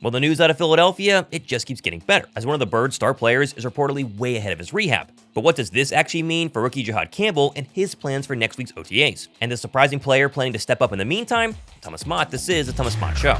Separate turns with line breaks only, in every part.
Well, the news out of Philadelphia, it just keeps getting better, as one of the Birds' star players is reportedly way ahead of his rehab. But what does this actually mean for Rookie Jihaad Campbell and his plans for next week's OTAs? And the surprising player planning to step up in the meantime? Thomas Mott, this is the Thomas Mott Show.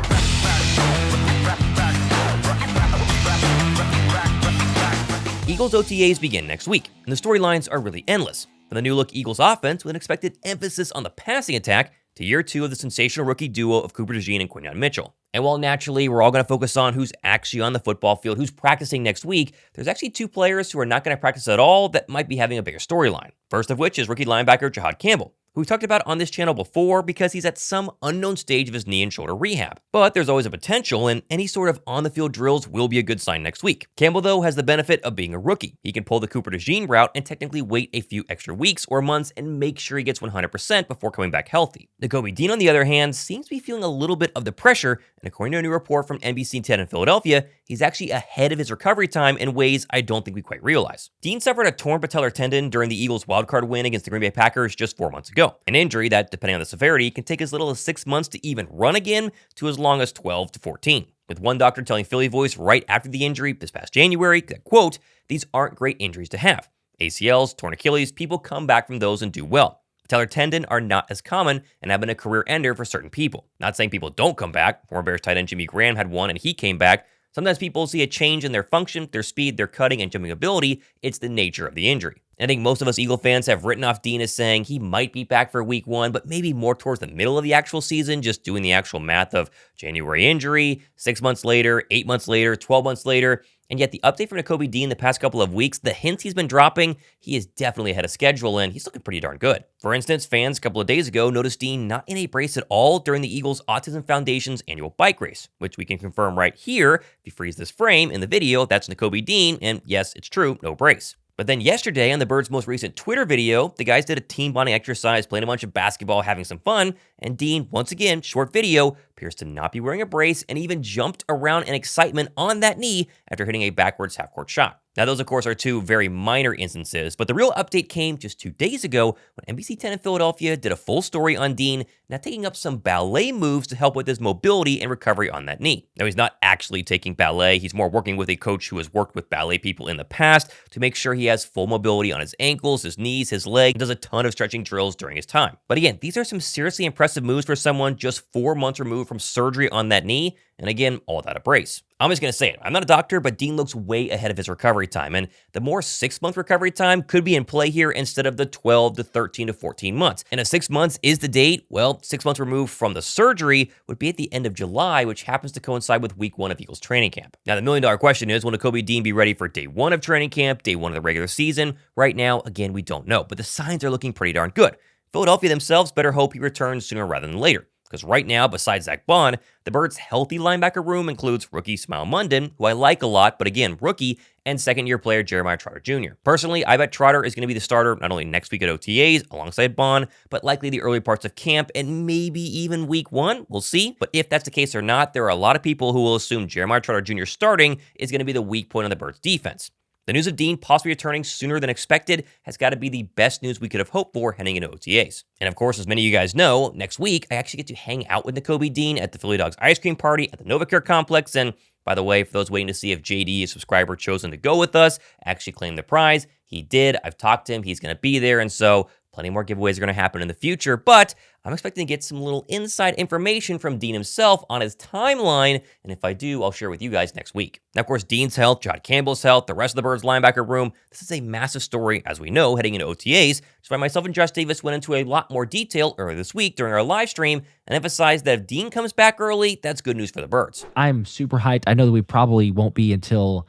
Eagles OTAs begin next week, and the storylines are really endless. From the new-look Eagles offense with an expected emphasis on the passing attack to year 2 of the sensational rookie duo of Cooper DeJean and Quinyon Mitchell. And while naturally we're all going to focus on who's actually on the football field, who's practicing next week, there's actually 2 players who are not going to practice at all that might be having a bigger storyline. First of which is rookie linebacker Jihaad Campbell, who we talked about on this channel before because he's at some unknown stage of his knee and shoulder rehab. But there's always a potential, and any sort of on-the-field drills will be a good sign next week. Campbell, though, has the benefit of being a rookie. He can pull the Cooper DeJean route and technically wait a few extra weeks or months and make sure he gets 100% before coming back healthy. Nakobe Dean, on the other hand, seems to be feeling a little bit of the pressure, and according to a new report from NBC 10 in Philadelphia, he's actually ahead of his recovery time in ways I don't think we quite realize. Dean suffered a torn patellar tendon during the Eagles' wildcard win against the Green Bay Packers just 4 months ago, an injury that, depending on the severity, can take as little as 6 months to even run again to as long as 12 to 14. With one doctor telling Philly Voice right after the injury this past January that, quote, "These aren't great injuries to have. ACLs, torn Achilles, people come back from those and do well. Patellar tendon are not as common and have been a career ender for certain people. Not saying people don't come back. Former Bears tight end Jimmy Graham had one and he came back. Sometimes people see a change in their function, their speed, their cutting, and jumping ability. It's the nature of the injury." I think most of us Eagle fans have written off Dean as saying he might be back for week 1, but maybe more towards the middle of the actual season, just doing the actual math of January injury, 6 months later, 8 months later, 12 months later. And yet the update from Nakobe Dean the past couple of weeks, the hints he's been dropping, he is definitely ahead of schedule, and he's looking pretty darn good. For instance, fans a couple of days ago noticed Dean not in a brace at all during the Eagles Autism Foundation's annual bike race, which we can confirm right here. If you freeze this frame in the video, that's Nakobe Dean, and yes, it's true, no brace. But then yesterday, on the Birds' most recent Twitter video, the guys did a team bonding exercise, playing a bunch of basketball, having some fun, and Dean, once again, short video, appears to not be wearing a brace and even jumped around in excitement on that knee after hitting a backwards half-court shot. Now, those, of course, are 2 very minor instances, but the real update came just 2 days ago when NBC 10 in Philadelphia did a full story on Dean now taking up some ballet moves to help with his mobility and recovery on that knee. Now, he's not actually taking ballet. He's more working with a coach who has worked with ballet people in the past to make sure he has full mobility on his ankles, his knees, his leg, and does a ton of stretching drills during his time. But again, these are some seriously impressive moves for someone just 4 months removed from surgery on that knee, and again, all without a brace. I'm just going to say it. I'm not a doctor, but Dean looks way ahead of his recovery time, and the more 6-month recovery time could be in play here instead of the 12 to 13 to 14 months. And if 6 months is the date, well, 6 months removed from the surgery would be at the end of July, which happens to coincide with week 1 of Eagles training camp. Now, the million-dollar question is, will Nakobe Dean be ready for day 1 of training camp, day 1 of the regular season? Right now, again, we don't know, but the signs are looking pretty darn good. Philadelphia themselves better hope he returns sooner rather than later. Because right now, besides Zach Bond, the Birds' healthy linebacker room includes rookie Smile Munden, who I like a lot, but again, rookie, and second-year player Jeremiah Trotter Jr. Personally, I bet Trotter is going to be the starter not only next week at OTAs alongside Bond, but likely the early parts of camp and maybe even week 1. We'll see. But if that's the case or not, there are a lot of people who will assume Jeremiah Trotter Jr. starting is going to be the weak point on the Birds' defense. The news of Dean possibly returning sooner than expected has got to be the best news we could have hoped for heading into OTAs. And of course, as many of you guys know, next week, I actually get to hang out with Nakobe Dean at the Philly Dogs ice cream party at the NovaCare complex. And by the way, for those waiting to see if JD, a subscriber, chosen to go with us, actually claimed the prize, he did. I've talked to him. He's going to be there. And so plenty more giveaways are going to happen in the future, but I'm expecting to get some little inside information from Dean himself on his timeline, and if I do, I'll share with you guys next week. Now, of course, Dean's health, Jihaad Campbell's health, the rest of the Birds linebacker room, this is a massive story, as we know, heading into OTAs, so why myself and Josh Davis went into a lot more detail earlier this week during our live stream and emphasized that if Dean comes back early, that's good news for the Birds.
I'm super hyped. I know that we probably won't be until,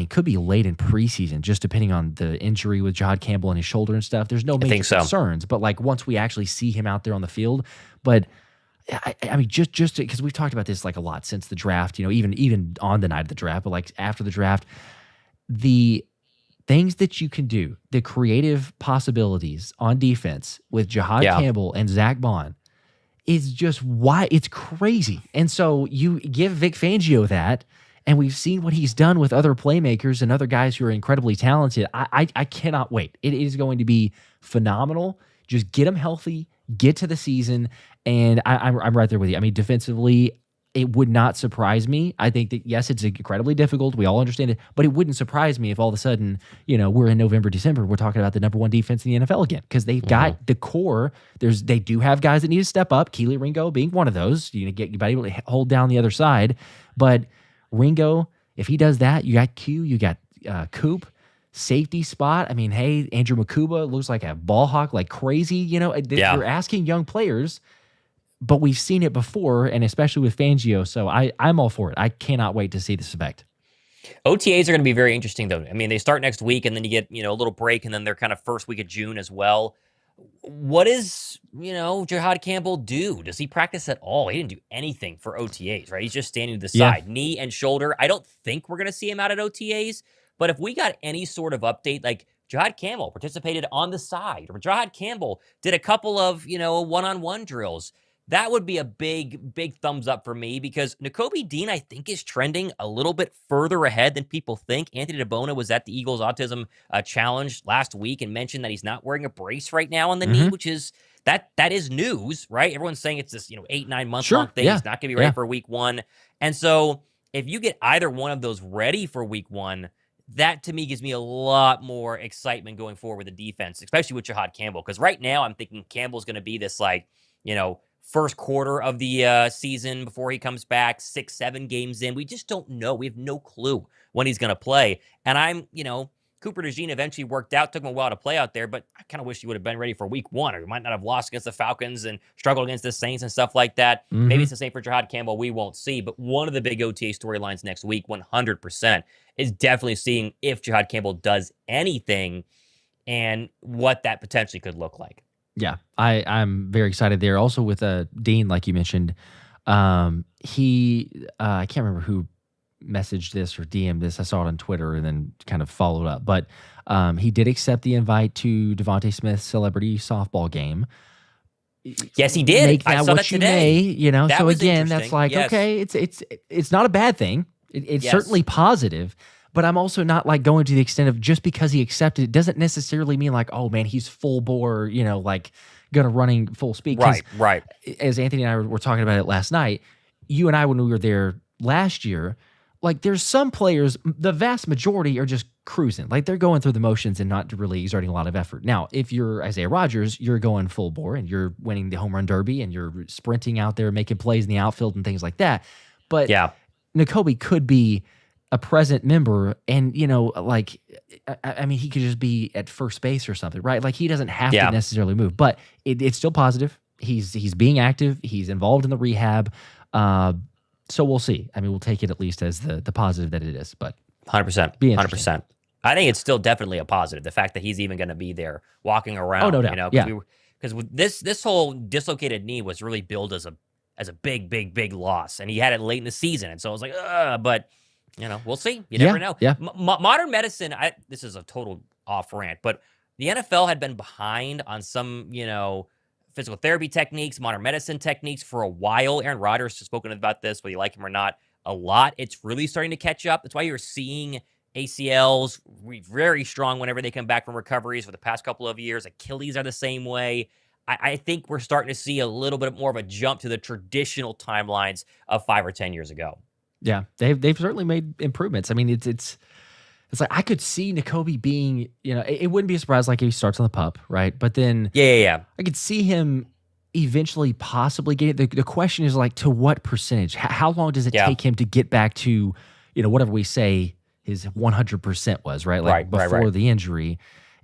could be late in preseason, just depending on the injury with Jihaad Campbell and his shoulder and stuff. There's no major concerns, but like once we actually see him out there on the field, but just because we've talked about this like a lot since the draft, even on the night of the draft, but like after the draft, the things that you can do, the creative possibilities on defense with Jihaad Campbell and Zach Bond is just why it's crazy. And so you give Vic Fangio that, and we've seen what he's done with other playmakers and other guys who are incredibly talented. I cannot wait. It is going to be phenomenal. Just get him healthy, get to the season, and I'm right there with you. Defensively, it would not surprise me. I think that, yes, it's incredibly difficult. We all understand it. But it wouldn't surprise me if all of a sudden, we're in November, December, we're talking about the number one defense in the NFL again, because they've got the core. They do have guys that need to step up, Keely Ringo being one of those. You get your able to hold down the other side. But Ringo, if he does that, you got Q, you got Coop, safety spot. I mean, hey, Andrew Makuba looks like a ball hawk like crazy. You're asking young players, but we've seen it before, and especially with Fangio. So I'm all for it. I cannot wait to see this effect.
OTAs are going to be very interesting, though. I mean, they start next week, and then you get a little break, and then they're kind of first week of June as well. What does Jihaad Campbell do? Does he practice at all? He didn't do anything for OTAs, right? He's just standing to the side, knee and shoulder. I don't think we're going to see him out at OTAs, but if we got any sort of update, like Jihaad Campbell participated on the side, or Jihaad Campbell did a couple of one-on-one drills, that would be a big, big thumbs up for me, because Nakobe Dean, I think, is trending a little bit further ahead than people think. Anthony DeBona was at the Eagles Autism Challenge last week and mentioned that he's not wearing a brace right now on the knee, which is that is news, right? Everyone's saying it's this 8-9 month long thing. He's not going to be ready for week one. And so if you get either one of those ready for week one, that to me gives me a lot more excitement going forward with the defense, especially with Jihaad Campbell. Because right now I'm thinking Campbell's going to be this first quarter of the season before he comes back, 6-7 games in. We just don't know. We have no clue when he's going to play. And Cooper DeJean eventually worked out. Took him a while to play out there, but I kind of wish he would have been ready for week one, or he might not have lost against the Falcons and struggled against the Saints and stuff like that. Maybe it's the same for Jihaad Campbell. We won't see. But one of the big OTA storylines next week, 100%, is definitely seeing if Jihaad Campbell does anything and what that potentially could look like.
Yeah, I'm very excited there. Also with Dean, like you mentioned, I can't remember who messaged this or DM'd this. I saw it on Twitter and then kind of followed up. But he did accept the invite to Devontae Smith's celebrity softball game.
Yes, he did.
Make that
I saw
what
that
you
today.
may,
That
so
was
again, that's like, okay, it's not a bad thing. It's certainly positive. But I'm also not like going to the extent of just because he accepted it doesn't necessarily mean like, oh man, he's full bore, like gonna running full speed.
Right.
As Anthony and I were talking about it last night, you and I, when we were there last year, like there's some players, the vast majority are just cruising. Like they're going through the motions and not really exerting a lot of effort. Now, if you're Isaiah Rodgers, you're going full bore and you're winning the home run derby and you're sprinting out there, making plays in the outfield and things like that. But Nakobe could be a present member and, I mean, he could just be at first base or something, right? Like he doesn't have to necessarily move, but it's still positive. He's being active. He's involved in the rehab. So we'll see. I mean, we'll take it at least as the positive that it is, but
100%. 100%. I think it's still definitely a positive. The fact that he's even going to be there walking around,
oh, no doubt.
Because this whole dislocated knee was really billed as a big, big, big loss. And he had it late in the season. And so I was like, but we'll see. You never know.
Yeah.
Modern medicine, this is a total off rant, but the NFL had been behind on some, physical therapy techniques, modern medicine techniques for a while. Aaron Rodgers has spoken about this, whether you like him or not, a lot. It's really starting to catch up. That's why you're seeing ACLs very strong whenever they come back from recoveries for the past couple of years. Achilles are the same way. I think we're starting to see a little bit more of a jump to the traditional timelines of 5 or 10 years ago.
Yeah, they've certainly made improvements. I mean, it's like I could see Nakobe being, it wouldn't be a surprise like if he starts on the pup, right? But then I could see him eventually possibly getting the question is like, to what percentage? How long does it take him to get back to, whatever we say his 100% was, right? Like before the injury.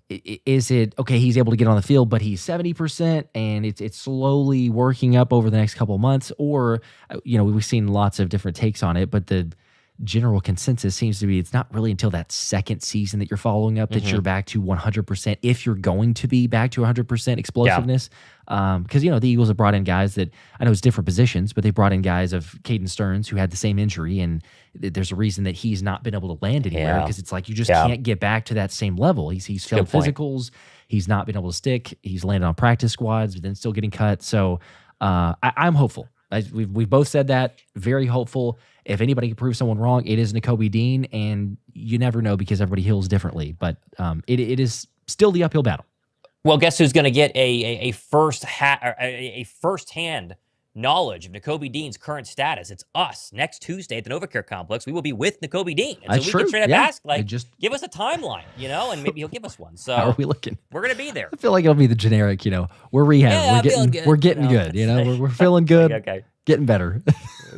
Is it okay? He's able to get on the field, but he's 70%, and it's slowly working up over the next couple of months. Or, we've seen lots of different takes on it, but the general consensus seems to be it's not really until that second season that you're following up that you're back to 100%. If you're going to be back to 100% explosiveness, because the Eagles have brought in guys that I know it's different positions, but they brought in guys of Caden Stearns who had the same injury, and there's a reason that he's not been able to land anywhere because it's like you just can't get back to that same level. He's failed physicals, he's not been able to stick, he's landed on practice squads, but then still getting cut. So I'm hopeful. We've both said that, very hopeful. If anybody can prove someone wrong, it is Nakobe Dean, and you never know because everybody heals differently. But it is still the uphill battle.
Well, guess who's going to get a first-hand knowledge of Nakobe Dean's current status. It's us next Tuesday at the NovaCare Complex. We will be with Nakobe Dean. And
That's
so we
true.
can straight up ask, like,
just
give us a timeline, and maybe he'll give us one. So
how are we looking?
We're going to be there.
I feel like it'll be the generic, we're rehab. We're getting good. We're feeling good.
Okay.
Getting better.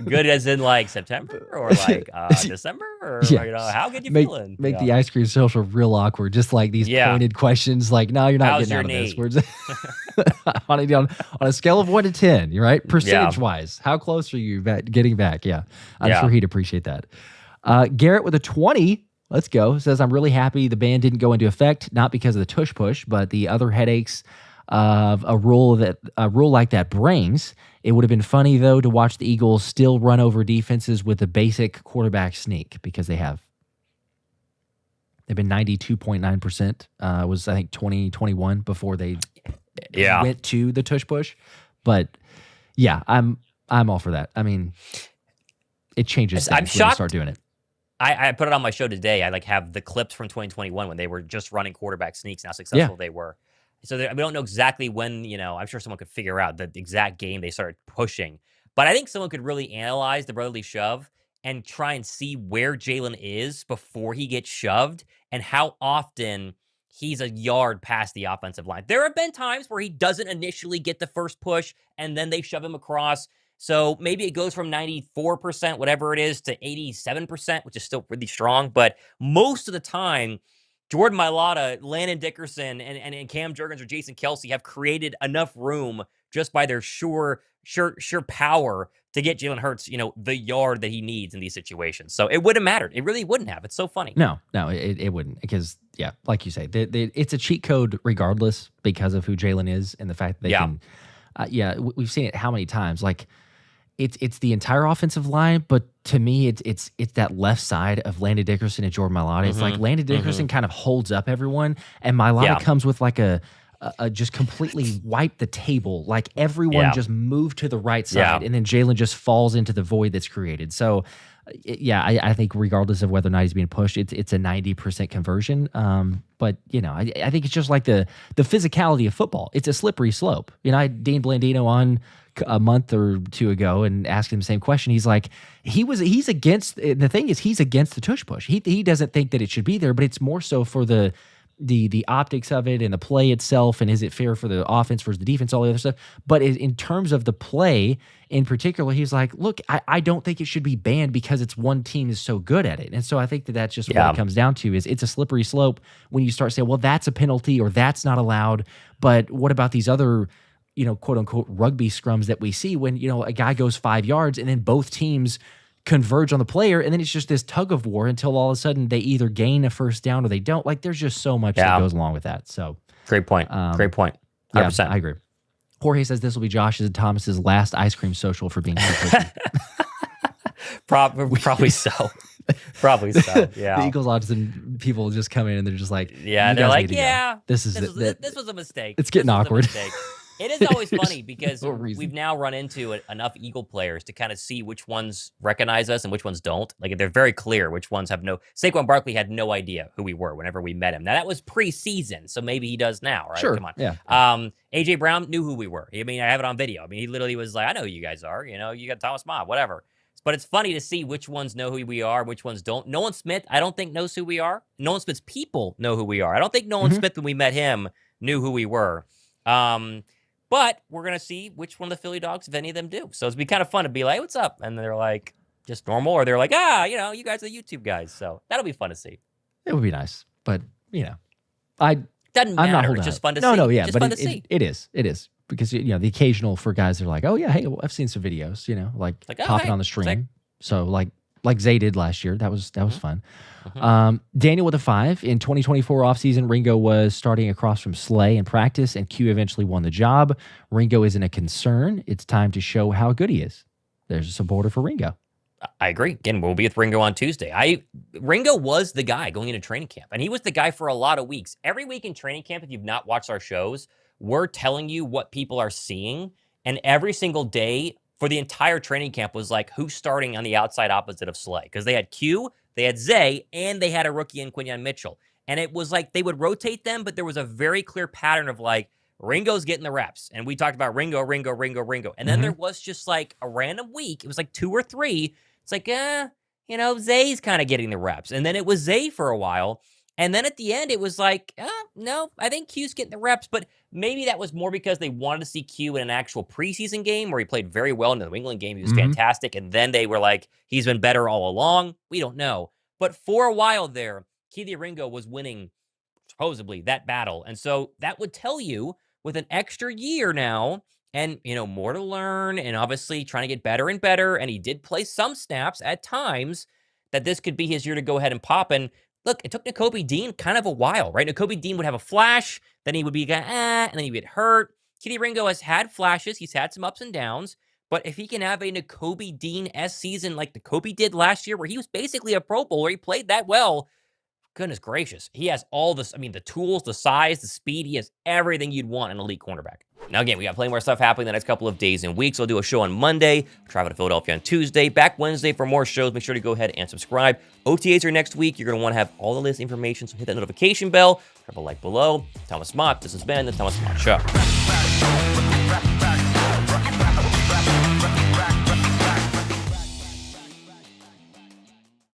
Good as in like September or like December or how good you feeling?
Make the ice cream social real awkward. Just like these pointed questions. Like, no, you're not
How's
getting out
your
of this. We're just on a scale of 1 to 10. You're right. Percentage wise, how close are you getting back? Yeah, I'm sure he'd appreciate that. Garrett with a 20. Let's go. Says, I'm really happy the ban didn't go into effect, not because of the tush push, but the other headaches of a rule like that brings. It would have been funny, though, to watch the Eagles still run over defenses with a basic quarterback sneak, because they have. They've been 92.9%. Was, I think, 2021 before they went to the tush push. But, yeah, I'm all for that. I mean, it changes things when you start doing it.
I put it on my show today. I have the clips from 2021 when they were just running quarterback sneaks and how successful they were. So we don't know exactly when, I'm sure someone could figure out the exact game they started pushing. But I think someone could really analyze the brotherly shove and try and see where Jalen is before he gets shoved and how often he's a yard past the offensive line. There have been times where he doesn't initially get the first push and then they shove him across. So maybe it goes from 94%, whatever it is, to 87%, which is still really strong. But most of the time, Jordan Mailata, Landon Dickerson, and Cam Jurgens or Jason Kelsey have created enough room just by their sure power to get Jalen Hurts, the yard that he needs in these situations. So it wouldn't have mattered. It really wouldn't have. It's so funny.
No, it wouldn't. Because, like you say, it's a cheat code regardless because of who Jalen is and the fact that they can. We've seen it how many times. Like, it's the entire offensive line, but to me, it's that left side of Landon Dickerson and Jordan Mailata. It's like Landon Dickerson kind of holds up everyone, and Mailata comes with like a just completely wipe the table. Like everyone just moved to the right side, and then Jalen just falls into the void that's created. So, I think regardless of whether or not he's being pushed, it's a 90% conversion. But I think it's just like the physicality of football. It's a slippery slope. I had Dean Blandino on a month or two ago and asked him the same question. He's like, he's against, the thing is he's against the tush push. He doesn't think that it should be there, but it's more so for the optics of it and the play itself, and is it fair for the offense versus the defense, all the other stuff. But in terms of the play in particular, he's like, look, I don't think it should be banned because it's one team is so good at it. And so I think that's just what it comes down to, is it's a slippery slope when you start saying, well, that's a penalty or that's not allowed. But what about these other, quote unquote rugby scrums that we see when, a guy goes 5 yards and then both teams converge on the player, and then it's just this tug of war until all of a sudden they either gain a first down or they don't. Like, there's just so much that goes along with that. So
great point. Great point. 100%.
Yeah, I agree. Jorge says this will be Josh's and Thomas's last ice cream social for being so pushy.
Probably so. Probably so. Yeah.
The Eagles autism people just come in and they're just like,
they're like,
this
was a mistake.
It's getting awkward.
It is always funny because we've now run into enough Eagle players to kind of see which ones recognize us and which ones don't. Like, they're very clear which ones have no. Saquon Barkley had no idea who we were whenever we met him. Now, that was preseason, so maybe he does now, right?
Sure.
Come on.
Yeah.
AJ Brown knew who we were. I mean, I have it on video. I mean, he literally was like, I know who you guys are. You got Thomas Mott, whatever. But it's funny to see which ones know who we are, which ones don't. Nolan Smith, I don't think knows who we are. Nolan Smith's people know who we are. I don't think Nolan Smith, when we met him, knew who we were. But we're going to see which one of the Philly dogs, if any of them do. So it'd be kind of fun to be like, hey, what's up? And they're like, just normal. Or they're like, you guys are the YouTube guys. So that'll be fun to see.
It would be nice. But,
doesn't matter.
I'm not holding
it's just
out.
Fun to see.
No, yeah.
But
it is. Because, the occasional for guys that are like, oh, yeah, hey, I've seen some videos, like popping on the stream. Sick. So like Zay did last year. That was fun. Daniel with a 5. In 2024 offseason, Ringo was starting across from Slay in practice, and Q eventually won the job. Ringo isn't a concern. It's time to show how good he is. There's a supporter for Ringo.
I agree. Again, we'll be with Ringo on Tuesday. Ringo was the guy going into training camp, and he was the guy for a lot of weeks. Every week in training camp, if you've not watched our shows, we're telling you what people are seeing, and every single day for the entire training camp was like, who's starting on the outside opposite of Slay? Because they had Q, they had Zay, and they had a rookie in Quinyon Mitchell. And it was like they would rotate them, but there was a very clear pattern of like, Ringo's getting the reps. And we talked about Ringo. And then there was just like a random week. It was like 2 or 3. It's like, Zay's kind of getting the reps. And then it was Zay for a while. And then at the end, it was like, no, I think Q's getting the reps. But maybe that was more because they wanted to see Q in an actual preseason game where he played very well in the New England game. He was fantastic. And then they were like, he's been better all along. We don't know. But for a while there, Keely Ringo was winning, supposedly, that battle. And so that would tell you with an extra year now and, more to learn and obviously trying to get better and better. And he did play some snaps at times that this could be his year to go ahead and pop. And look, it took Nakobe Dean kind of a while, right? Nakobe Dean would have a flash, then he would be and then he'd get hurt. Keely Ringo has had flashes. He's had some ups and downs. But if he can have a Nakobe Dean-esque season like Nakobe did last year, where he was basically a Pro Bowler, he played that well, goodness gracious. He has all this, the tools, the size, the speed. He has everything you'd want in an elite cornerback. Now, again, we got plenty more stuff happening the next couple of days and weeks. I'll do a show on Monday, travel to Philadelphia on Tuesday, back Wednesday for more shows. Make sure to go ahead and subscribe. OTAs are next week. You're going to want to have all the latest information, so hit that notification bell. Drop a like below. Thomas Mott, this has been the Thomas Mott Show.